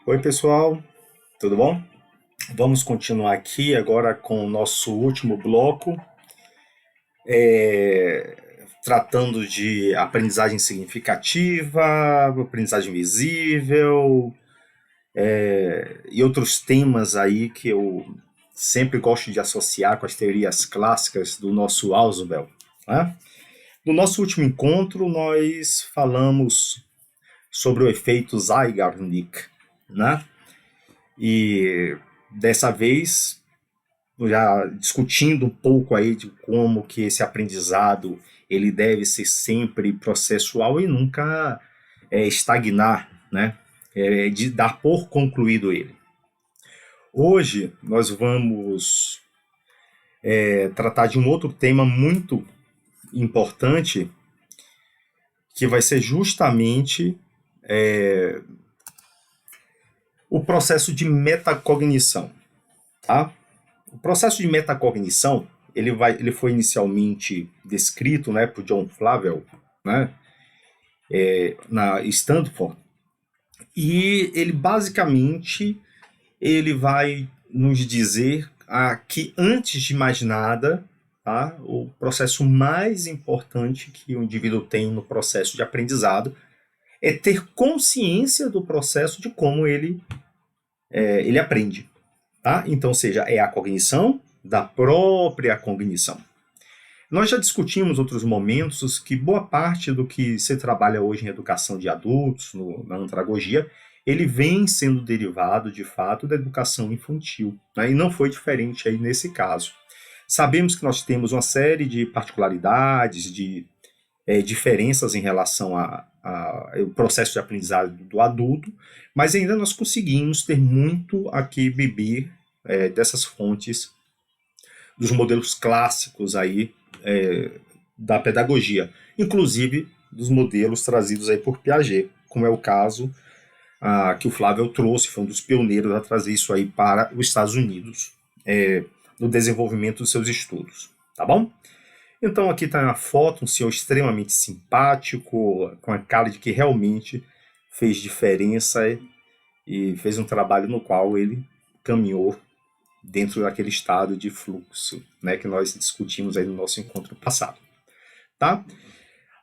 Oi, pessoal, tudo bom? Vamos continuar aqui agora com o nosso último bloco, tratando de aprendizagem significativa, aprendizagem visível e outros temas aí que eu sempre gosto de associar com as teorias clássicas do nosso Ausubel, né? No nosso último encontro, nós falamos sobre o efeito Zeigarnik, né? E dessa vez já discutindo um pouco aí de como que esse aprendizado ele deve ser sempre processual e nunca estagnar, né? De dar por concluído ele. Hoje nós vamos tratar de um outro tema muito importante que vai ser justamente o processo de metacognição, tá? O processo de metacognição ele foi inicialmente descrito, né, por John Flavel, né, na Stanford, e ele basicamente ele vai nos dizer que antes de mais nada, tá, o processo mais importante que o indivíduo tem no processo de aprendizado é ter consciência do processo de como ele aprende. Tá? Então, ou seja, é a cognição da própria cognição. Nós já discutimos outros momentos que boa parte do que se trabalha hoje em educação de adultos, na andragogia, ele vem sendo derivado, de fato, da educação infantil. Né? E não foi diferente aí nesse caso. Sabemos que nós temos uma série de particularidades, de diferenças em relação ao processo de aprendizado do adulto, mas ainda nós conseguimos ter muito a que beber dessas fontes dos modelos clássicos aí da pedagogia, inclusive dos modelos trazidos aí por Piaget, como é o caso que o Flávio trouxe, foi um dos pioneiros a trazer isso aí para os Estados Unidos, no desenvolvimento dos seus estudos, tá bom? Então aqui está uma foto, um senhor extremamente simpático, com a cara de que realmente fez diferença e fez um trabalho no qual ele caminhou dentro daquele estado de fluxo, né, que nós discutimos aí no nosso encontro passado, tá?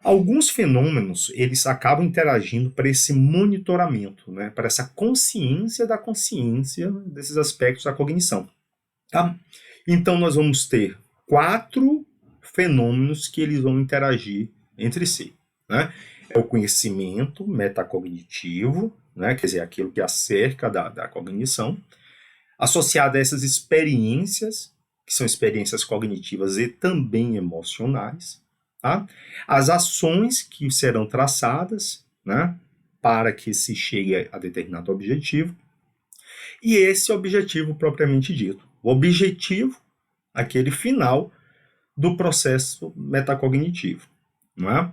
Alguns fenômenos, eles acabam interagindo para esse monitoramento, né, para essa consciência da consciência desses aspectos da cognição, tá? Então nós vamos ter 4 fenômenos que eles vão interagir entre si, né? É o conhecimento metacognitivo, né, quer dizer, aquilo que é acerca da cognição, associado a essas experiências, que são experiências cognitivas e também emocionais, tá? As ações que serão traçadas, né, para que se chegue a determinado objetivo, e esse objetivo propriamente dito. O objetivo, aquele final do processo metacognitivo, não é?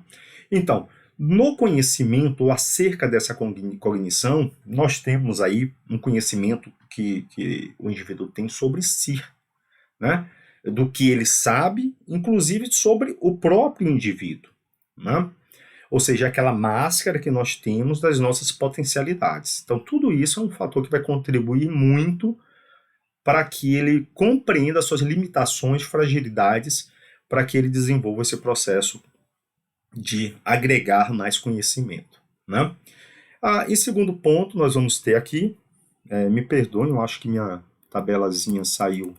Então, no conhecimento ou acerca dessa cognição, nós temos aí um conhecimento que o indivíduo tem sobre si, né? Do que ele sabe, inclusive sobre o próprio indivíduo, né? Ou seja, aquela máscara que nós temos das nossas potencialidades. Então, tudo isso é um fator que vai contribuir muito para que ele compreenda suas limitações, fragilidades, para que ele desenvolva esse processo de agregar mais conhecimento, né? E segundo ponto, nós vamos ter aqui, me perdoem, eu acho que minha tabelazinha saiu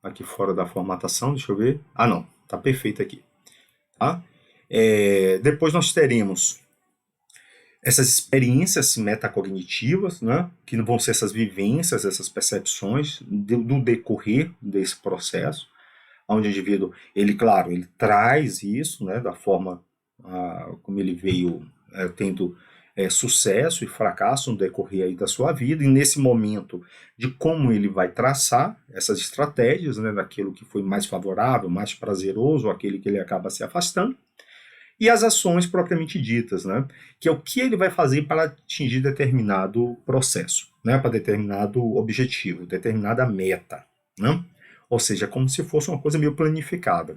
aqui fora da formatação, deixa eu ver. Não, tá perfeito aqui, tá? Depois nós teremos essas experiências metacognitivas, né, que vão ser essas vivências, essas percepções do decorrer desse processo, onde o indivíduo, ele, claro, ele traz isso, né, da forma como ele veio tendo sucesso e fracasso no decorrer aí da sua vida, e nesse momento de como ele vai traçar essas estratégias, né, daquilo que foi mais favorável, mais prazeroso, aquele que ele acaba se afastando, e as ações propriamente ditas, né, que é o que ele vai fazer para atingir determinado processo, né, para determinado objetivo, determinada meta, né? Ou seja, como se fosse uma coisa meio planificada.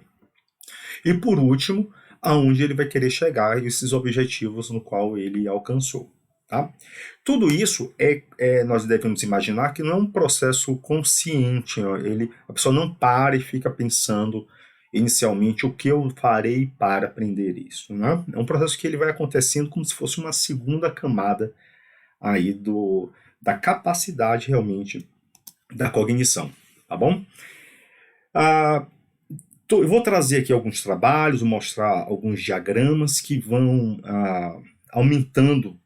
E por último, aonde ele vai querer chegar, esses objetivos no qual ele alcançou. Tá? Tudo isso nós devemos imaginar que não é um processo consciente, ó, a pessoa não para e fica pensando inicialmente o que eu farei para aprender isso. Né? É um processo que ele vai acontecendo como se fosse uma segunda camada aí da capacidade realmente da cognição, tá bom? Ah, eu vou trazer aqui alguns trabalhos, mostrar alguns diagramas que vão aumentando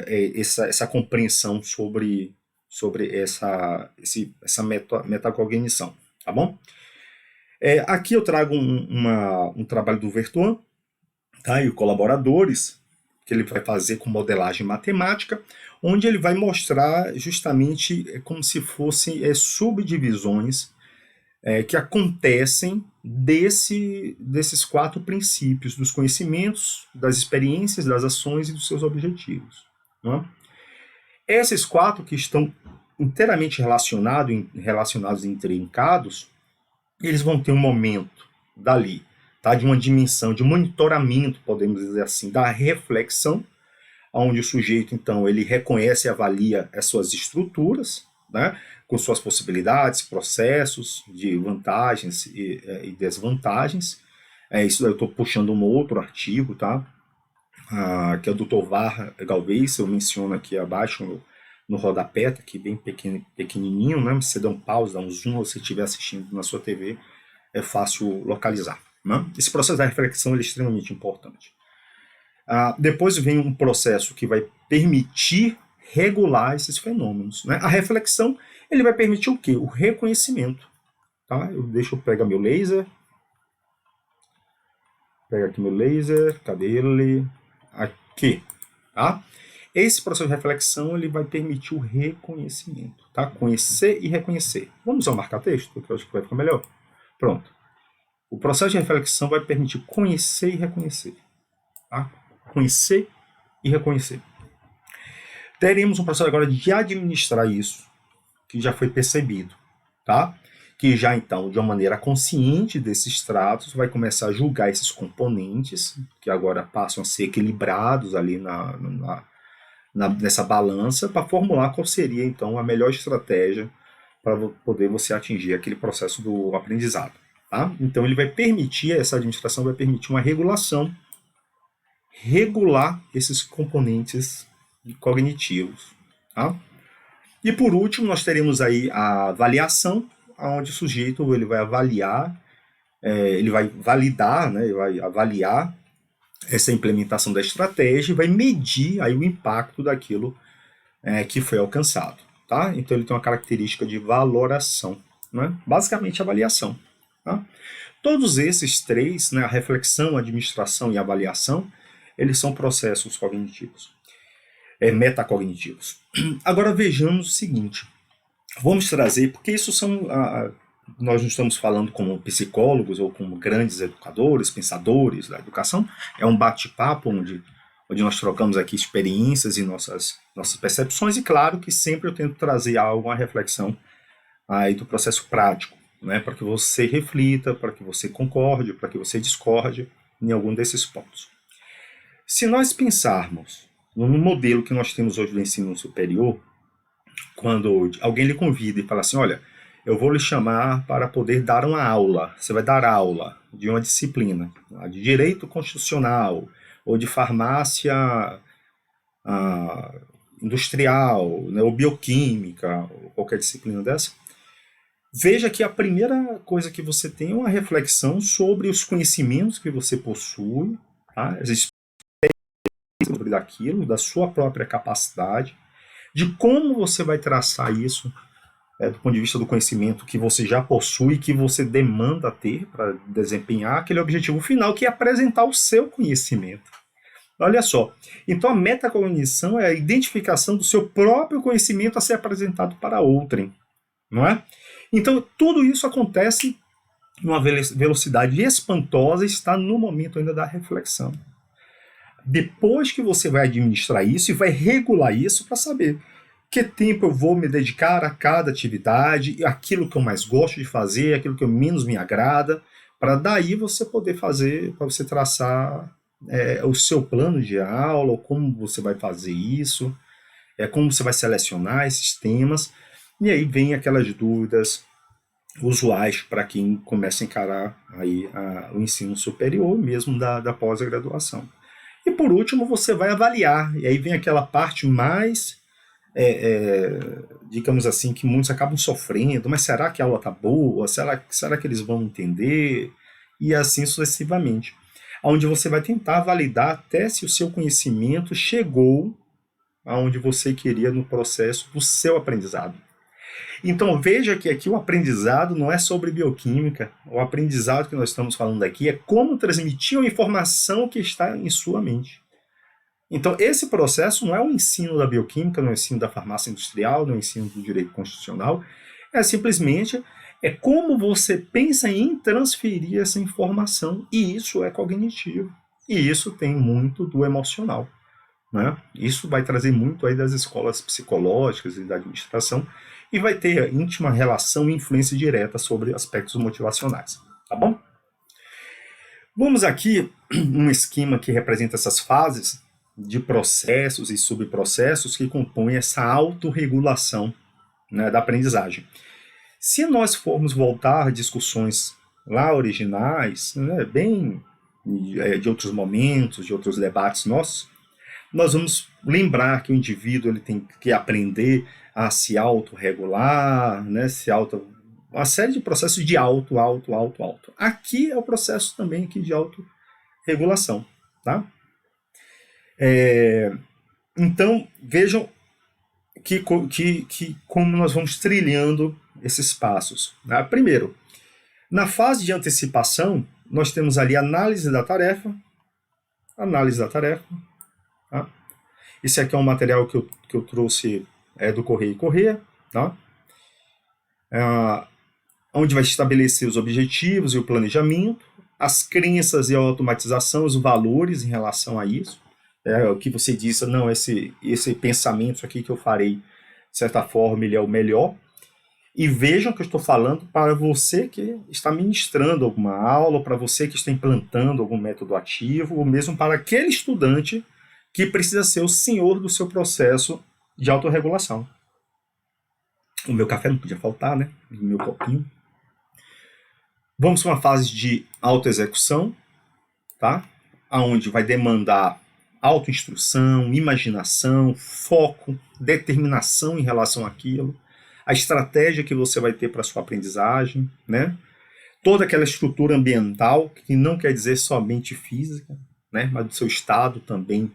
essa compreensão sobre essa metacognição, tá bom? Aqui eu trago um trabalho do Vertuan, tá, e colaboradores, que ele vai fazer com modelagem matemática, onde ele vai mostrar justamente como se fossem subdivisões que acontecem desses 4 princípios, dos conhecimentos, das experiências, das ações e dos seus objetivos. Não é? Esses 4 que estão inteiramente relacionados e intrincados, eles vão ter um momento dali, tá, de uma dimensão de monitoramento, podemos dizer assim, da reflexão, onde o sujeito, então, ele reconhece e avalia as suas estruturas, né, com suas possibilidades, processos de vantagens e desvantagens. Isso eu estou puxando um outro artigo, tá, que é do Tovar Galvez, eu menciono aqui abaixo no rodapé, tá aqui bem pequenininho, né, você dá um pause, dá um zoom, se você estiver assistindo na sua TV, é fácil localizar. Né? Esse processo da reflexão é extremamente importante. Depois vem um processo que vai permitir regular esses fenômenos. Né? A reflexão, ele vai permitir o quê? O reconhecimento. Tá? Deixa eu pegar meu laser. Pega aqui meu laser. Cadê ele? Aqui. Tá? Esse processo de reflexão, ele vai permitir o reconhecimento. Tá? Conhecer e reconhecer. Vamos usar o marca-texto, porque eu acho que vai ficar melhor. Pronto. O processo de reflexão vai permitir conhecer e reconhecer. Tá? Conhecer e reconhecer. Teremos um processo agora de administrar isso, que já foi percebido, tá? Que já, então, de uma maneira consciente desses tratos, vai começar a julgar esses componentes, que agora passam a ser equilibrados ali nessa balança, para formular qual seria, então, a melhor estratégia para poder você atingir aquele processo do aprendizado, tá? Então, ele vai permitir, essa administração vai permitir uma regulação, regular esses componentes cognitivos. Tá? E por último, nós teremos aí a avaliação, onde o sujeito ele vai avaliar, ele vai validar, né, ele vai avaliar essa implementação da estratégia e vai medir aí o impacto daquilo que foi alcançado. Tá? Então ele tem uma característica de valoração, né? Basicamente avaliação. Tá? Todos esses 3, né, a reflexão, a administração e a avaliação, eles são processos cognitivos, metacognitivos. Agora vejamos o seguinte, vamos trazer, porque isso são, nós não estamos falando como psicólogos ou como grandes educadores, pensadores da educação, é um bate-papo onde nós trocamos aqui experiências e nossas percepções, e claro que sempre eu tento trazer alguma reflexão aí do processo prático, né, para que você reflita, para que você concorde, para que você discorde em algum desses pontos. Se nós pensarmos no modelo que nós temos hoje do ensino superior, quando alguém lhe convida e fala assim, olha, eu vou lhe chamar para poder dar uma aula, você vai dar aula de uma disciplina, de direito constitucional, ou de farmácia industrial, né, ou bioquímica, ou qualquer disciplina dessa, veja que a primeira coisa que você tem é uma reflexão sobre os conhecimentos que você possui, tá? As sobre daquilo, da sua própria capacidade, de como você vai traçar isso do ponto de vista do conhecimento que você já possui, que você demanda ter para desempenhar aquele objetivo final, que é apresentar o seu conhecimento. Olha só, então a metacognição é a identificação do seu próprio conhecimento a ser apresentado para outrem, não é? Então tudo isso acontece numa velocidade espantosa e está no momento ainda da reflexão. Depois que você vai administrar isso e vai regular isso para saber que tempo eu vou me dedicar a cada atividade, aquilo que eu mais gosto de fazer, aquilo que menos me agrada, para daí você poder fazer, para você traçar o seu plano de aula, ou como você vai fazer isso, é como você vai selecionar esses temas, e aí vem aquelas dúvidas usuais para quem começa a encarar aí o ensino superior, mesmo da pós-graduação. E por último, você vai avaliar, e aí vem aquela parte mais, digamos assim, que muitos acabam sofrendo, mas será que a aula está boa? Será que eles vão entender? E assim sucessivamente. Onde você vai tentar validar até se o seu conhecimento chegou aonde você queria no processo do seu aprendizado. Então veja que aqui o aprendizado não é sobre bioquímica, o aprendizado que nós estamos falando aqui é como transmitir a informação que está em sua mente. Então esse processo não é o ensino da bioquímica, não é o ensino da farmácia industrial, não é o ensino do direito constitucional, é simplesmente como você pensa em transferir essa informação, e isso é cognitivo, e isso tem muito do emocional. Né? Isso vai trazer muito aí das escolas psicológicas e da administração e vai ter íntima relação e influência direta sobre aspectos motivacionais, tá bom? Vamos aqui um esquema que representa essas fases de processos e subprocessos que compõem essa autorregulação, né, da aprendizagem. Se nós formos voltar a discussões lá originais, né, bem de outros momentos, de outros debates nossos, nós vamos lembrar que o indivíduo ele tem que aprender a se autorregular, né, uma série de processos de auto. Aqui é o processo também aqui de autorregulação, tá? Então, vejam que como nós vamos trilhando esses passos. Né? Primeiro, na fase de antecipação, nós temos ali análise da tarefa. Tá? Esse aqui é um material que eu trouxe do Correia e Correia, tá? Onde vai estabelecer os objetivos e o planejamento, as crenças e a automatização, os valores em relação a isso. O que você disse, não, esse pensamento aqui que eu farei, de certa forma, ele é o melhor. E vejam que eu estou falando para você que está ministrando alguma aula, para você que está implantando algum método ativo, ou mesmo para aquele estudante que precisa ser o senhor do seu processo de autorregulação. O meu café não podia faltar, né? O meu copinho. Vamos para uma fase de autoexecução, tá? Onde vai demandar autoinstrução, imaginação, foco, determinação em relação àquilo, a estratégia que você vai ter para a sua aprendizagem, né? Toda aquela estrutura ambiental, que não quer dizer somente física, né? Mas do seu estado também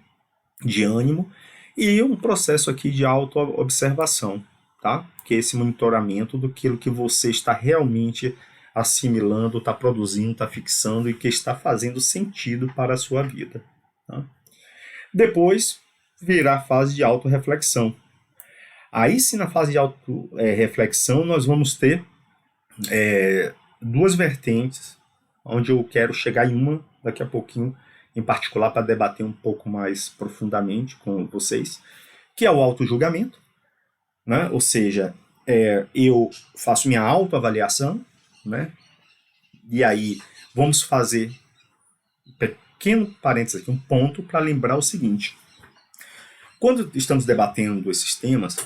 de ânimo, e um processo aqui de auto-observação, tá? Que é esse monitoramento do que você está realmente assimilando, está produzindo, está fixando e que está fazendo sentido para a sua vida. Tá? Depois virá a fase de autorreflexão. Aí sim, na fase de autorreflexão, nós vamos ter duas vertentes, onde eu quero chegar em uma daqui a pouquinho, em particular para debater um pouco mais profundamente com vocês, que é o autojulgamento, né? Ou seja, eu faço minha autoavaliação, né? E aí vamos fazer um pequeno parênteses aqui, um ponto para lembrar o seguinte: quando estamos debatendo esses temas,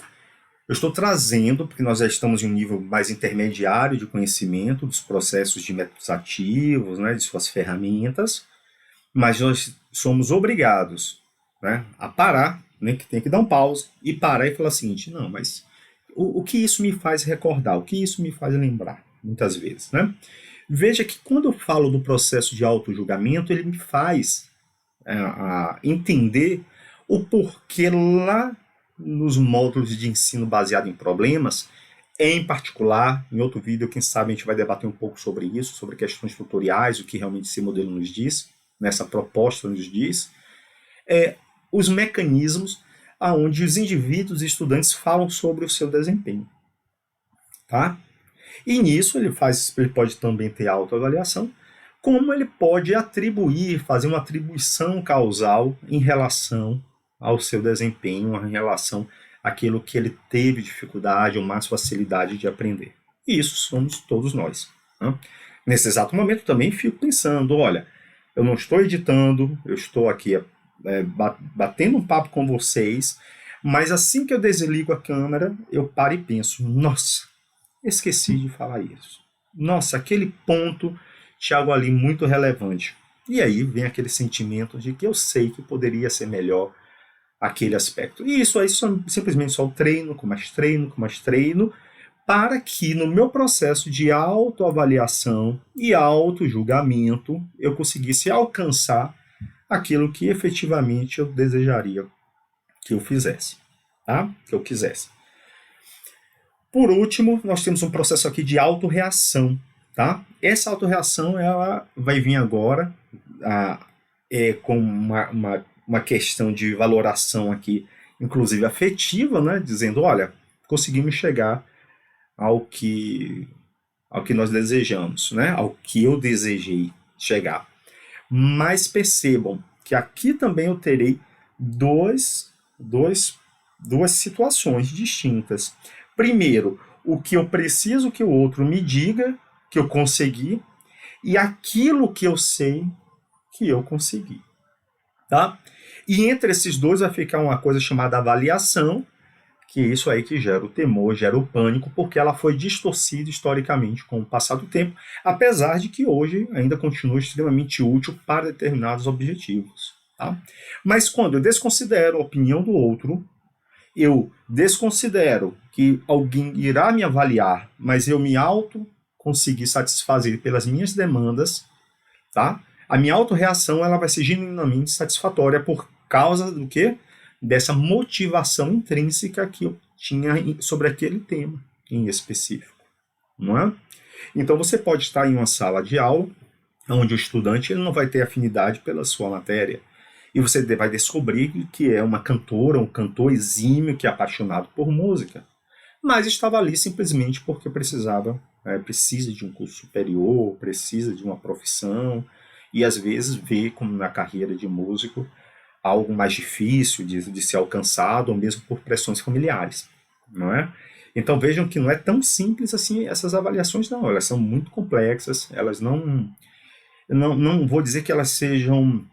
eu estou trazendo, porque nós já estamos em um nível mais intermediário de conhecimento dos processos de métodos ativos, né, de suas ferramentas, mas nós somos obrigados, né, a parar, né, que tem que dar um pause e parar e falar o seguinte: não, mas o que isso me faz recordar, o que isso me faz lembrar, muitas vezes, né? Veja que quando eu falo do processo de autojulgamento, ele me faz entender o porquê lá nos módulos de ensino baseado em problemas, em particular, em outro vídeo, quem sabe a gente vai debater um pouco sobre isso, sobre questões tutoriais, o que realmente esse modelo nos diz, nessa proposta nos diz, os mecanismos onde os indivíduos e estudantes falam sobre o seu desempenho. Tá? E nisso ele pode também ter autoavaliação, como ele pode atribuir, fazer uma atribuição causal em relação ao seu desempenho, em relação àquilo que ele teve dificuldade ou mais facilidade de aprender. E isso somos todos nós. Né? Nesse exato momento também fico pensando, olha, eu não estou editando, eu estou aqui batendo um papo com vocês, Mas assim que eu desligo a câmera, eu paro e penso, nossa, esqueci de falar isso. Nossa, aquele ponto, Thiago, ali muito relevante. E aí vem aquele sentimento de que eu sei que poderia ser melhor aquele aspecto. E isso aí simplesmente só treino, com mais treino, com mais treino, para que no meu processo de autoavaliação e autojulgamento eu conseguisse alcançar aquilo que efetivamente eu desejaria que eu fizesse, tá? Que eu quisesse. Por último, nós temos um processo aqui de autorreação, tá? Essa autorreação, ela vai vir agora com uma questão de valoração aqui, inclusive afetiva, né? Dizendo, olha, conseguimos chegar ao que nós desejamos, né? Ao que eu desejei chegar. Mas percebam que aqui também eu terei duas situações distintas. Primeiro, o que eu preciso que o outro me diga que eu consegui e aquilo que eu sei que eu consegui, tá? E entre esses dois vai ficar uma coisa chamada avaliação, que é isso aí que gera o temor, gera o pânico, porque ela foi distorcida historicamente com o passar do tempo, apesar de que hoje ainda continua extremamente útil para determinados objetivos, tá? Mas quando eu desconsidero a opinião do outro, eu desconsidero que alguém irá me avaliar, mas eu me conseguir satisfazer pelas minhas demandas, tá? A minha autorreação ela vai ser genuinamente satisfatória por causa do quê? Dessa motivação intrínseca que eu tinha sobre aquele tema em específico, não é? Então você pode estar em uma sala de aula onde o estudante ele não vai ter afinidade pela sua matéria e você vai descobrir que é uma cantora, um cantor exímio que é apaixonado por música, mas estava ali simplesmente porque precisa de um curso superior, precisa de uma profissão e às vezes vê como na carreira de músico algo mais difícil de ser alcançado, ou mesmo por pressões familiares, não é? Então vejam que não é tão simples assim essas avaliações, não. Elas são muito complexas, elas não vou dizer que elas sejam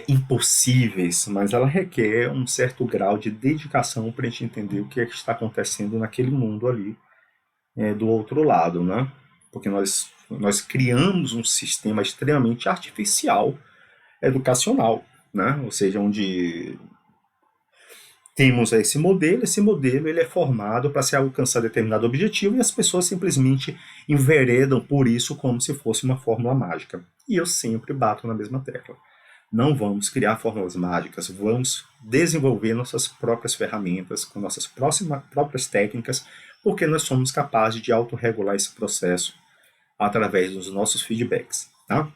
impossíveis, mas ela requer um certo grau de dedicação para a gente entender o que é que está acontecendo naquele mundo ali do outro lado, né? Porque nós criamos um sistema extremamente artificial educacional, né? Ou seja, onde temos esse modelo ele é formado para se alcançar determinado objetivo e as pessoas simplesmente enveredam por isso como se fosse uma fórmula mágica. E eu sempre bato na mesma tecla. Não vamos criar fórmulas mágicas, vamos desenvolver nossas próprias ferramentas, com nossas próprias técnicas, porque nós somos capazes de autorregular esse processo através dos nossos feedbacks, tá?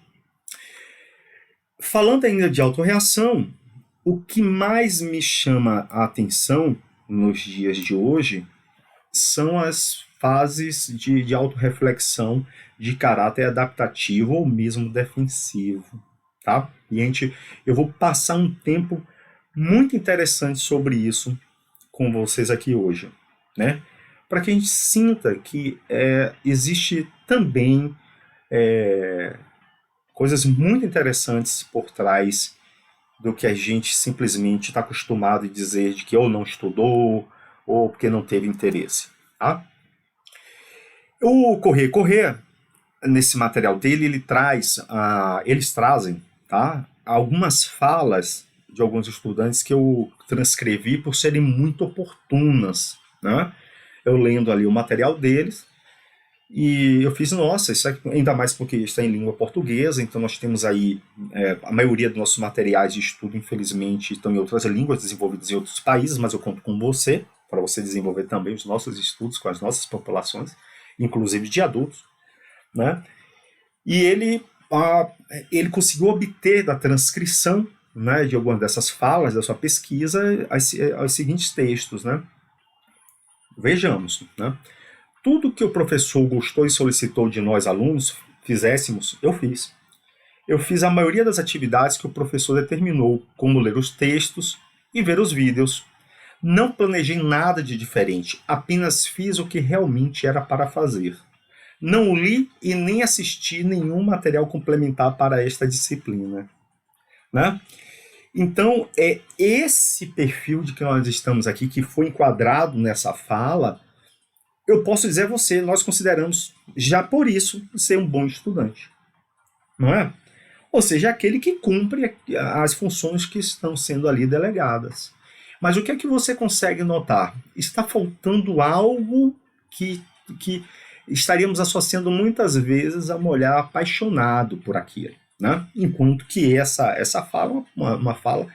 Falando ainda de autorreação, o que mais me chama a atenção nos dias de hoje são as fases de autorreflexão de caráter adaptativo ou mesmo defensivo, tá? E eu vou passar um tempo muito interessante sobre isso com vocês aqui hoje, né? Para que a gente sinta que existe também coisas muito interessantes por trás do que a gente simplesmente está acostumado a dizer de que ou não estudou ou porque não teve interesse, tá? O Correr, nesse material dele, eles trazem, tá, algumas falas de alguns estudantes que eu transcrevi por serem muito oportunas, né? Eu lendo ali o material deles, e eu fiz, nossa, isso aqui, ainda mais porque está em língua portuguesa, então nós temos aí, a maioria dos nossos materiais de estudo, infelizmente, estão em outras línguas, desenvolvidas em outros países, mas eu conto com você, para você desenvolver também os nossos estudos com as nossas populações, inclusive de adultos, né? E ele conseguiu obter da transcrição, né, de algumas dessas falas, da sua pesquisa, os seguintes textos, né? Vejamos, né? Tudo que o professor gostou e solicitou de nós alunos fizéssemos, eu fiz. Eu fiz a maioria das atividades que o professor determinou, como ler os textos e ver os vídeos. Não planejei nada de diferente, apenas fiz o que realmente era para fazer. Não li e nem assisti nenhum material complementar para esta disciplina, né? Então, é esse perfil de que nós estamos aqui, que foi enquadrado nessa fala, eu posso dizer a você, nós consideramos, já por isso, ser um bom estudante, não é? Ou seja, aquele que cumpre as funções que estão sendo ali delegadas. Mas o que é que você consegue notar? Está faltando algo que estaríamos associando muitas vezes a um olhar apaixonado por aquilo, né? Enquanto que essa fala é uma fala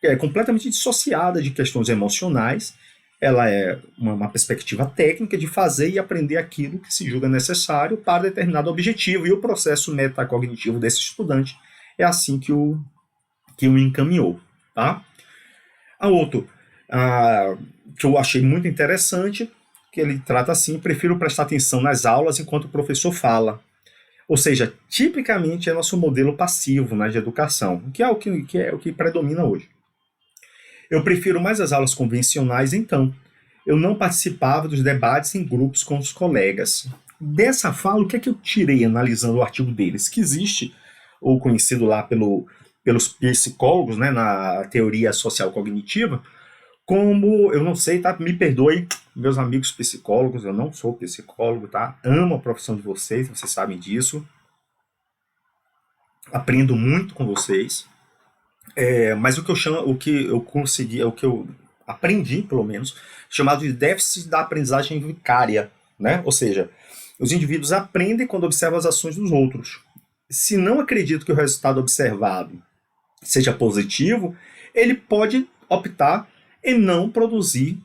que é completamente dissociada de questões emocionais, ela é uma perspectiva técnica de fazer e aprender aquilo que se julga necessário para determinado objetivo, e o processo metacognitivo desse estudante é assim que o encaminhou. Tá? A outro, que eu achei muito interessante, que ele trata assim: prefiro prestar atenção nas aulas enquanto o professor fala. Ou seja, tipicamente é nosso modelo passivo, né, de educação, que é o que predomina hoje. Eu prefiro mais as aulas convencionais, então. Eu não participava dos debates em grupos com os colegas. Dessa fala, o que é que eu tirei analisando o artigo deles? Que existe, ou conhecido lá pelos psicólogos, né, na teoria social cognitiva, como, eu não sei, tá? Me perdoe, meus amigos psicólogos, eu não sou psicólogo, tá? Amo a profissão de vocês sabem disso. Aprendo muito com vocês. Mas o que eu chamo, o que eu consegui, o que eu aprendi, pelo menos, chamado de déficit da aprendizagem vicária, né? Ou seja, os indivíduos aprendem quando observam as ações dos outros. Se não acredita que o resultado observado seja positivo, ele pode optar em não produzir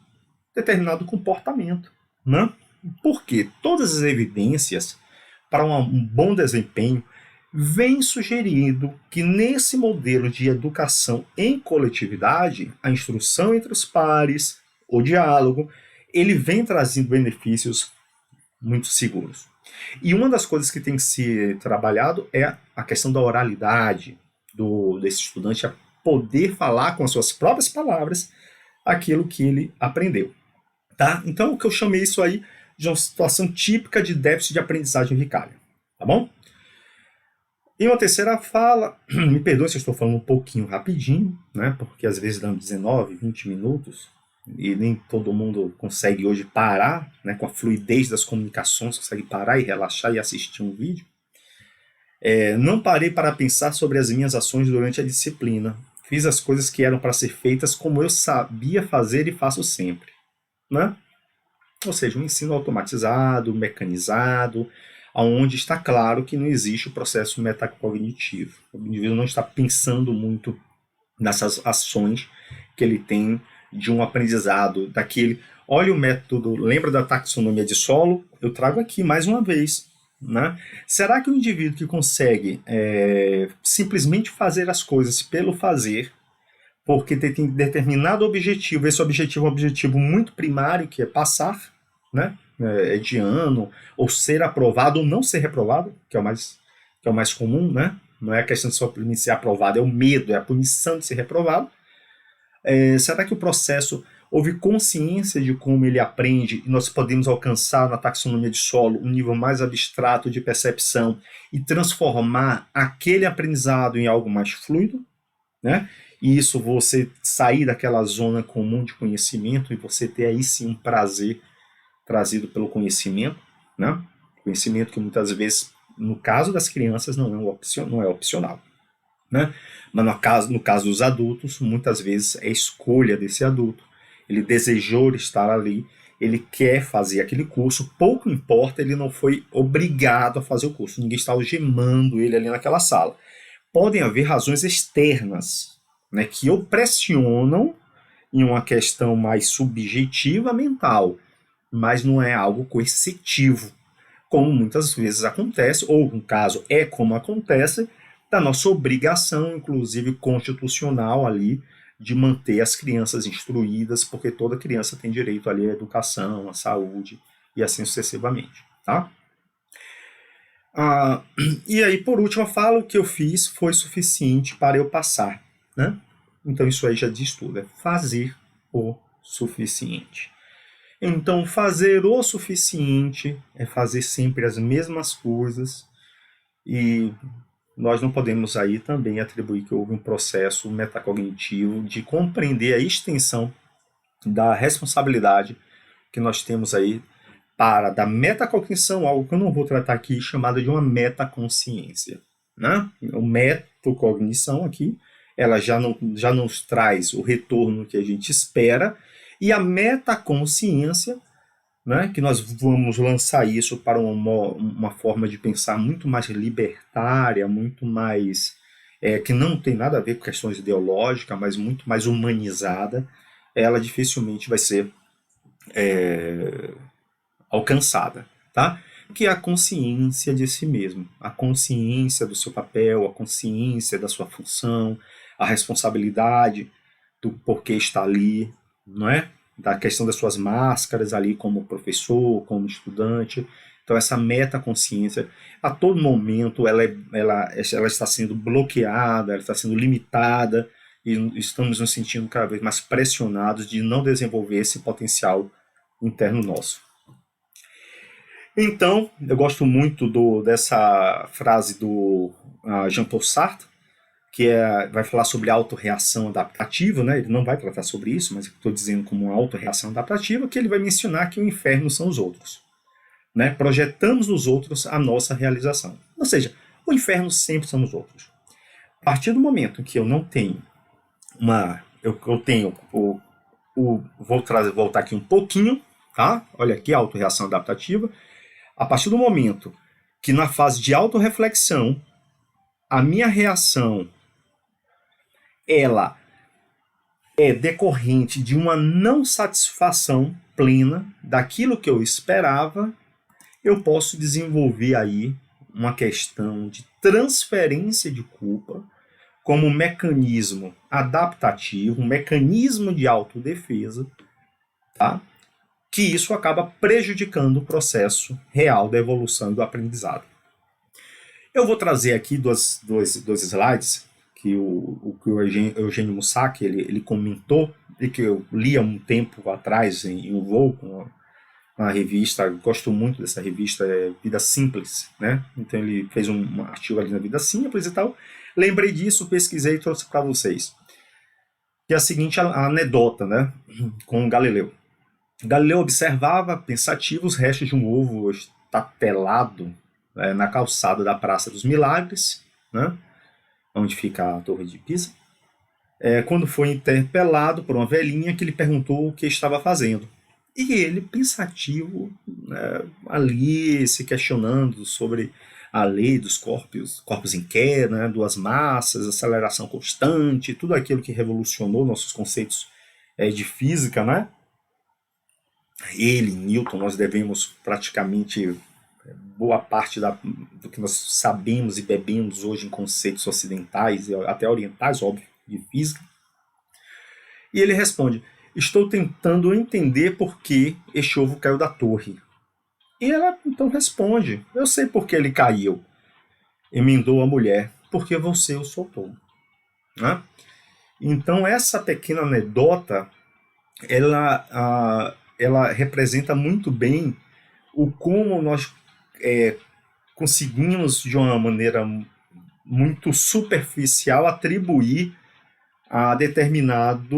determinado comportamento, né? Porque todas as evidências para um bom desempenho vem sugerindo que nesse modelo de educação em coletividade, a instrução entre os pares, o diálogo, ele vem trazendo benefícios muito seguros. E uma das coisas que tem que ser trabalhado é a questão da oralidade desse estudante, a poder falar com as suas próprias palavras aquilo que ele aprendeu. Tá? Então, o que eu chamei isso aí de uma situação típica de déficit de aprendizagem vicária. Tá bom? E uma terceira fala, me perdoe se eu estou falando um pouquinho rapidinho, né? Porque às vezes dão 19, 20 minutos, e nem todo mundo consegue hoje parar, né? Com a fluidez das comunicações, consegue parar e relaxar e assistir um vídeo. Não parei para pensar sobre as minhas ações durante a disciplina. Fiz as coisas que eram para ser feitas como eu sabia fazer e faço sempre, né? Ou seja, um ensino automatizado, mecanizado, onde está claro que não existe o processo metacognitivo. O indivíduo não está pensando muito nessas ações que ele tem de um aprendizado, daquele... Olha o método, lembra da taxonomia de solo? Eu trago aqui mais uma vez. Né? Será que o indivíduo que consegue simplesmente fazer as coisas pelo fazer, porque tem determinado objetivo, esse objetivo é um objetivo muito primário, que é passar, né? De ano, ou ser aprovado ou não ser reprovado, que é o mais comum, né? Não é a questão de só ser aprovado, é o medo, é a punição de ser reprovado. Será que o processo, houve consciência de como ele aprende, e nós podemos alcançar na taxonomia de solo um nível mais abstrato de percepção e transformar aquele aprendizado em algo mais fluido, né? E isso, você sair daquela zona comum de conhecimento e você ter aí sim um prazer trazido pelo conhecimento, né? Conhecimento que muitas vezes, no caso das crianças, não é opcional, né? Mas no caso dos adultos, muitas vezes é escolha desse adulto. Ele desejou estar ali, ele quer fazer aquele curso, pouco importa, ele não foi obrigado a fazer o curso, ninguém está algemando ele ali naquela sala. Podem haver razões externas, né, que o pressionam em uma questão mais subjetiva mental, mas não é algo coercitivo, como muitas vezes acontece, ou no caso é como acontece, da nossa obrigação, inclusive constitucional ali, de manter as crianças instruídas, porque toda criança tem direito ali à educação, à saúde e assim sucessivamente, tá? E aí, por último, a fala: o que eu fiz foi suficiente para eu passar, né? Então isso aí já diz tudo, é fazer o suficiente. Então, fazer o suficiente é fazer sempre as mesmas coisas e nós não podemos aí também atribuir que houve um processo metacognitivo de compreender a extensão da responsabilidade que nós temos aí para da metacognição, algo que eu não vou tratar aqui, chamada de uma metaconsciência. Né? O metacognição aqui, ela já nos traz o retorno que a gente espera, e a metaconsciência, né, que nós vamos lançar isso para uma forma de pensar muito mais libertária, muito mais que não tem nada a ver com questões ideológicas, mas muito mais humanizada, ela dificilmente vai ser alcançada, tá? Que é a consciência de si mesmo, a consciência do seu papel, a consciência da sua função, a responsabilidade do porquê está ali, não é? Da questão das suas máscaras ali como professor, como estudante. Então essa metaconsciência, a todo momento ela está sendo bloqueada, ela está sendo limitada, e estamos nos sentindo cada vez mais pressionados de não desenvolver esse potencial interno nosso. Então, eu gosto muito dessa frase do Jean-Paul Sartre, que vai falar sobre autorreação adaptativa, né? Ele não vai tratar sobre isso, mas estou dizendo como uma autorreação adaptativa, que ele vai mencionar que o inferno são os outros. Né? Projetamos nos outros a nossa realização. Ou seja, o inferno sempre são os outros. A partir do momento que eu não tenho vou voltar aqui um pouquinho, tá? Olha aqui a autorreação adaptativa. A partir do momento que na fase de autorreflexão, a minha reação ela é decorrente de uma não satisfação plena daquilo que eu esperava, eu posso desenvolver aí uma questão de transferência de culpa como um mecanismo adaptativo, um mecanismo de autodefesa, tá? Que isso acaba prejudicando o processo real da evolução e do aprendizado. Eu vou trazer aqui dois slides que o Eugênio Mussac ele comentou e que eu li há um tempo atrás em um voo, uma revista, gosto muito dessa revista, Vida Simples, né? Então ele fez um artigo ali na Vida Simples e tal. Lembrei disso, pesquisei e trouxe para vocês. Que é a seguinte anedota, né? Com Galileu. Galileu observava, pensativo, os restos de um ovo estatelado na calçada da Praça dos Milagres, né? Onde fica a Torre de Pisa. Quando foi interpelado por uma velhinha que lhe perguntou o que estava fazendo. E ele, pensativo, ali se questionando sobre a lei dos corpos em queda, né, duas massas, aceleração constante, tudo aquilo que revolucionou nossos conceitos de física, né? Ele, Newton, nós devemos praticamente boa parte do que nós sabemos e bebemos hoje em conceitos ocidentais e até orientais, óbvio, de física. E ele responde: estou tentando entender por que este ovo caiu da torre. E ela então responde: eu sei por que ele caiu. Emendou a mulher: porque você o soltou. Né? Então essa pequena anedota ela representa muito bem o como nós conseguimos de uma maneira muito superficial atribuir a determinado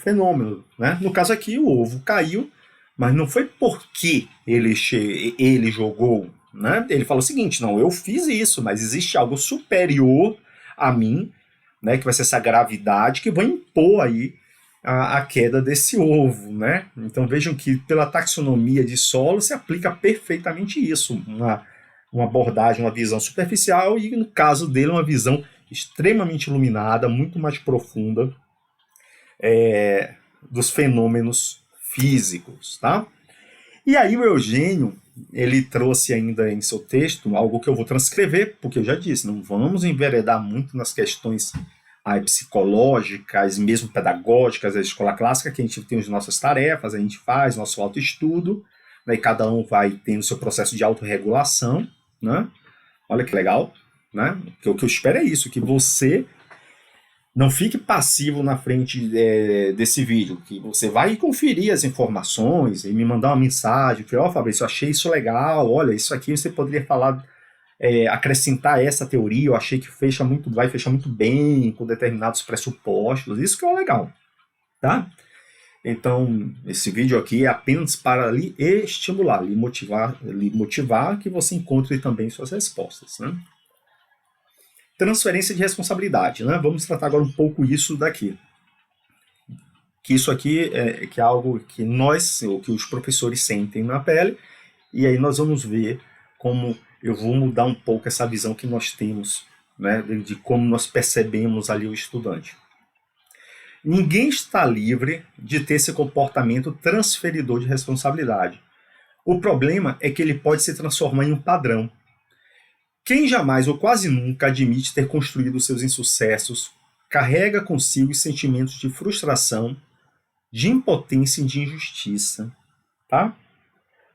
fenômeno, né? No caso aqui, o ovo caiu, mas não foi porque ele jogou, né? Ele falou o seguinte: não, eu fiz isso, mas existe algo superior a mim, né? Que vai ser essa gravidade que vai impor aí a queda desse ovo, né? Então vejam que pela taxonomia de solo se aplica perfeitamente isso, uma abordagem, uma visão superficial e no caso dele uma visão extremamente iluminada, muito mais profunda dos fenômenos físicos, tá? E aí o Eugênio, ele trouxe ainda em seu texto algo que eu vou transcrever, porque eu já disse, não vamos enveredar muito nas questões psicológicas, mesmo pedagógicas da escola clássica, que a gente tem as nossas tarefas, a gente faz nosso autoestudo, né, e cada um vai tendo seu processo de autorregulação, né? Olha que legal, né? O que eu espero é isso, que você não fique passivo na frente desse vídeo, que você vai conferir as informações e me mandar uma mensagem, Fabrício, eu achei isso legal, olha, isso aqui você poderia falar acrescentar essa teoria, eu achei que vai fechar muito bem com determinados pressupostos, isso que é o legal, tá? Então, esse vídeo aqui é apenas para lhe estimular, lhe motivar que você encontre também suas respostas, né? Transferência de responsabilidade, né? Vamos tratar agora um pouco isso daqui. Que isso aqui que é algo que ou que os professores sentem na pele, e aí nós vamos ver como eu vou mudar um pouco essa visão que nós temos, né, de como nós percebemos ali o estudante. Ninguém está livre de ter esse comportamento transferidor de responsabilidade. O problema é que ele pode se transformar em um padrão. Quem jamais ou quase nunca admite ter construído seus insucessos carrega consigo os sentimentos de frustração, de impotência e de injustiça. Tá?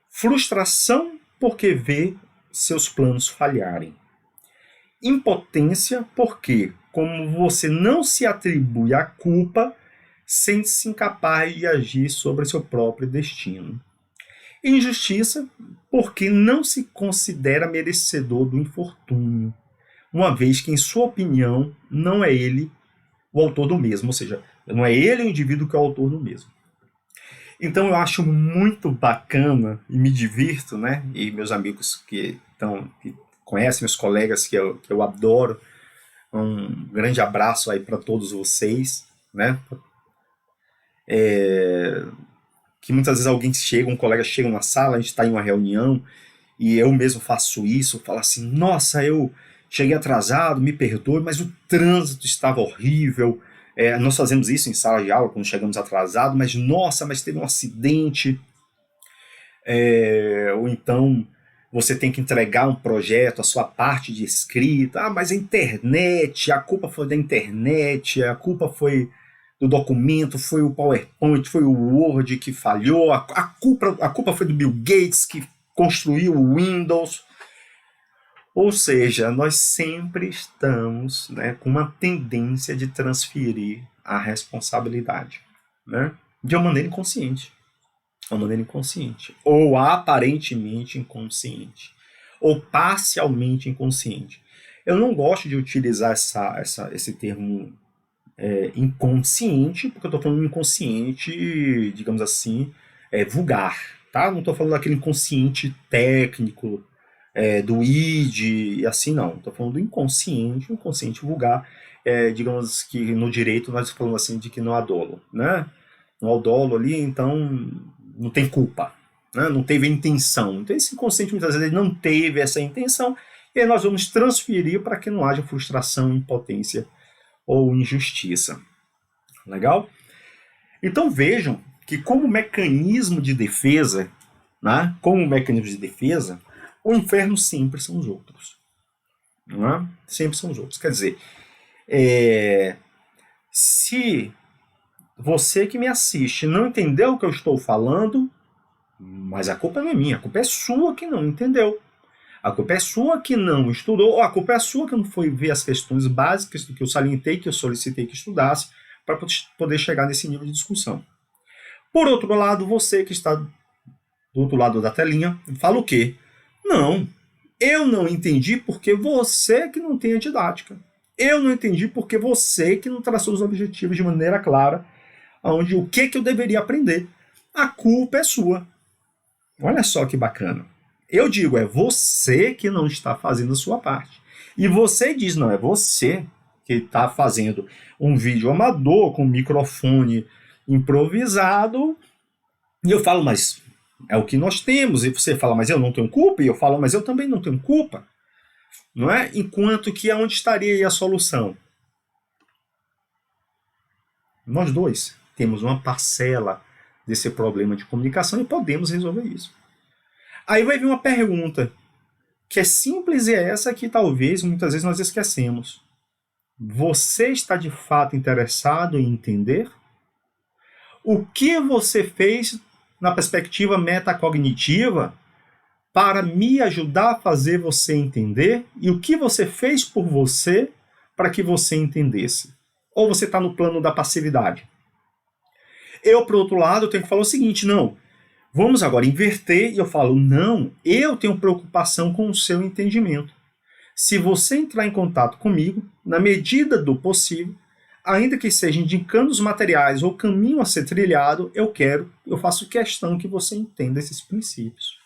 Frustração porque vê seus planos falharem. Impotência porque, como você não se atribui a culpa, sente-se incapaz de agir sobre seu próprio destino. Injustiça porque não se considera merecedor do infortúnio, uma vez que, em sua opinião, não é ele o autor do mesmo, ou seja, não é ele o indivíduo que é o autor do mesmo. Então eu acho muito bacana e me divirto, né? E meus amigos que conhecem, meus colegas que eu adoro, um grande abraço aí para todos vocês, né? Que muitas vezes um colega chega na sala, a gente está em uma reunião, e eu mesmo faço isso, falo assim, nossa, eu cheguei atrasado, me perdoe, mas o trânsito estava horrível. Nós fazemos isso em sala de aula, quando chegamos atrasados, mas teve um acidente. Ou então, você tem que entregar um projeto, a sua parte de escrita, mas a culpa foi da internet, a culpa foi do documento, foi o PowerPoint, foi o Word que falhou, a culpa foi do Bill Gates que construiu o Windows. Ou seja, nós sempre estamos, né, com uma tendência de transferir a responsabilidade, né, de uma maneira inconsciente. Ou aparentemente inconsciente. Ou parcialmente inconsciente. Eu não gosto de utilizar esse termo inconsciente, porque eu estou falando inconsciente, digamos assim, vulgar. Tá? Não estou falando daquele inconsciente técnico, do id, e assim não. Estou falando do inconsciente vulgar, digamos que no direito nós falamos assim de que não há dolo, né? Não há o dolo ali, então não tem culpa, né? Não teve a intenção. Então esse inconsciente muitas vezes não teve essa intenção, e aí nós vamos transferir para que não haja frustração, impotência ou injustiça. Legal? Então vejam que como mecanismo de defesa, né? O inferno sempre são os outros. Não é? Sempre são os outros. Quer dizer, se você que me assiste não entendeu o que eu estou falando, mas a culpa não é minha, a culpa é sua que não entendeu. A culpa é sua que não estudou, ou a culpa é sua que não foi ver as questões básicas do que eu salientei, que eu solicitei que estudasse, para poder chegar nesse nível de discussão. Por outro lado, você que está do outro lado da telinha, fala o quê? Não, eu não entendi porque você que não tem a didática. Eu não entendi porque você que não traçou os objetivos de maneira clara, onde o que eu deveria aprender. A culpa é sua. Olha só que bacana. Eu digo, é você que não está fazendo a sua parte. E você diz, não, é você que está fazendo um vídeo amador com microfone improvisado. E eu falo, mas é o que nós temos. E você fala, mas eu não tenho culpa. E eu falo, mas eu também não tenho culpa. Não é? Enquanto que aonde estaria aí a solução? Nós dois temos uma parcela desse problema de comunicação e podemos resolver isso. Aí vai vir uma pergunta que é simples e é essa que talvez muitas vezes nós esquecemos. Você está de fato interessado em entender? O que você fez na perspectiva metacognitiva para me ajudar a fazer você entender? E o que você fez por você para que você entendesse? Ou você está no plano da passividade? Eu, por outro lado, tenho que falar o seguinte, não, vamos agora inverter, e eu falo, não, eu tenho preocupação com o seu entendimento. Se você entrar em contato comigo, na medida do possível, ainda que seja indicando os materiais ou caminho a ser trilhado, eu faço questão que você entenda esses princípios.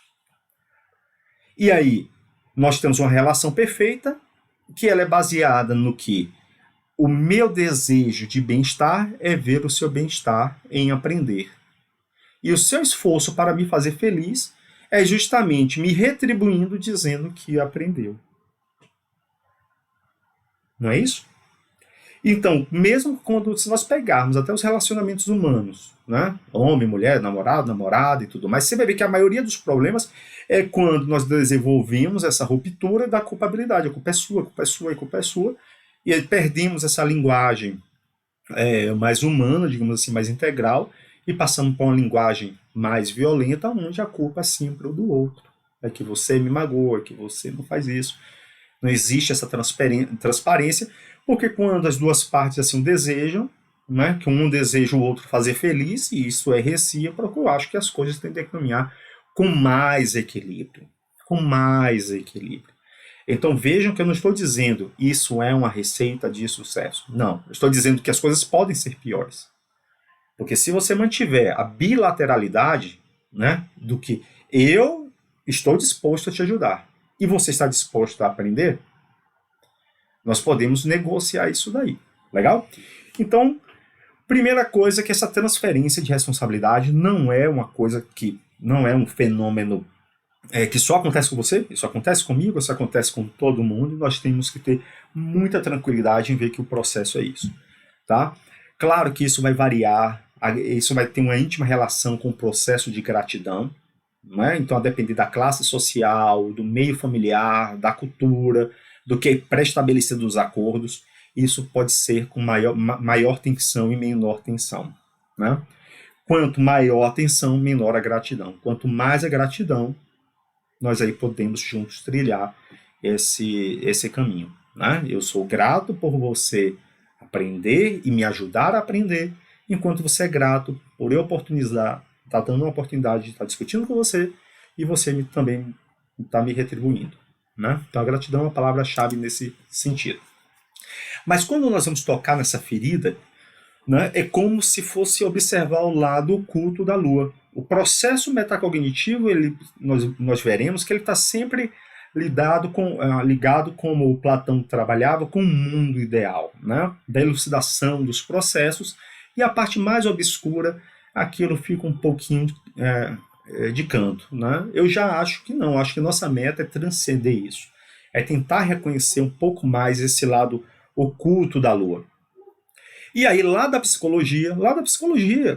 E aí, nós temos uma relação perfeita, que ela é baseada no que o meu desejo de bem-estar é ver o seu bem-estar em aprender. E o seu esforço para me fazer feliz é justamente me retribuindo dizendo que aprendeu. Não é isso? Então, mesmo quando se nós pegarmos até os relacionamentos humanos, né? Homem, mulher, namorado, namorada e tudo mais, você vai ver que a maioria dos problemas é quando nós desenvolvemos essa ruptura da culpabilidade. A culpa é sua, a culpa é sua, a culpa é sua. E aí perdemos essa linguagem mais humana, digamos assim, mais integral, e passamos para uma linguagem mais violenta, onde a culpa é sempre o do outro. É que você me magoa, é que você não faz isso. Não existe essa transparência, porque quando as duas partes assim desejam, né, que um deseja o outro fazer feliz, e isso é recíproco, eu acho que as coisas tendem a caminhar com mais equilíbrio. Com mais equilíbrio. Então vejam que eu não estou dizendo isso é uma receita de sucesso. Não, eu estou dizendo que as coisas podem ser piores. Porque se você mantiver a bilateralidade, né, do que eu estou disposto a te ajudar e você está disposto a aprender, nós podemos negociar isso daí. Legal? Então, primeira coisa é que essa transferência de responsabilidade não é uma coisa que não é um fenômeno que só acontece com você, isso acontece comigo, isso acontece com todo mundo, e nós temos que ter muita tranquilidade em ver que o processo é isso. Tá? Claro que isso vai variar, isso vai ter uma íntima relação com o processo de gratidão, né? Então, a depender da classe social, do meio familiar, da cultura, do que é pré-estabelecido os acordos, isso pode ser com maior tensão e menor tensão. Né? Quanto maior a tensão, menor a gratidão. Quanto mais a gratidão, nós aí podemos juntos trilhar esse caminho. Né? Eu sou grato por você aprender e me ajudar a aprender, enquanto você é grato por eu oportunizar, está dando uma oportunidade de estar discutindo com você e você também está me retribuindo. Né? Então a gratidão é uma palavra-chave nesse sentido. Mas quando nós vamos tocar nessa ferida, né, é como se fosse observar o lado oculto da Lua. O processo metacognitivo, nós veremos que ele está sempre ligado, como o Platão trabalhava, com o mundo ideal, né, da elucidação dos processos, e a parte mais obscura, aquilo fica um pouquinho de canto. Né? Eu já acho que não, acho que nossa meta é transcender isso, é tentar reconhecer um pouco mais esse lado oculto da Lua. E aí, lá da psicologia,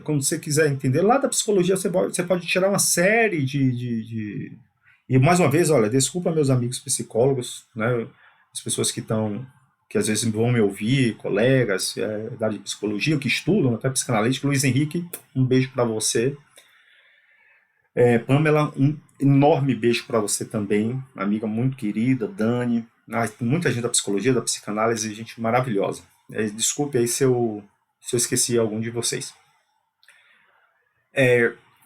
quando você quiser entender, lá da psicologia você pode tirar uma série de... E mais uma vez, olha, desculpa meus amigos psicólogos, né, as pessoas que às vezes vão me ouvir, colegas da área de psicologia, que estudam, até psicanalítica. Luiz Henrique, um beijo para você. Pamela, um enorme beijo para você também, amiga muito querida, Dani, muita gente da psicologia, da psicanálise, gente maravilhosa. Desculpe aí se eu esqueci algum de vocês.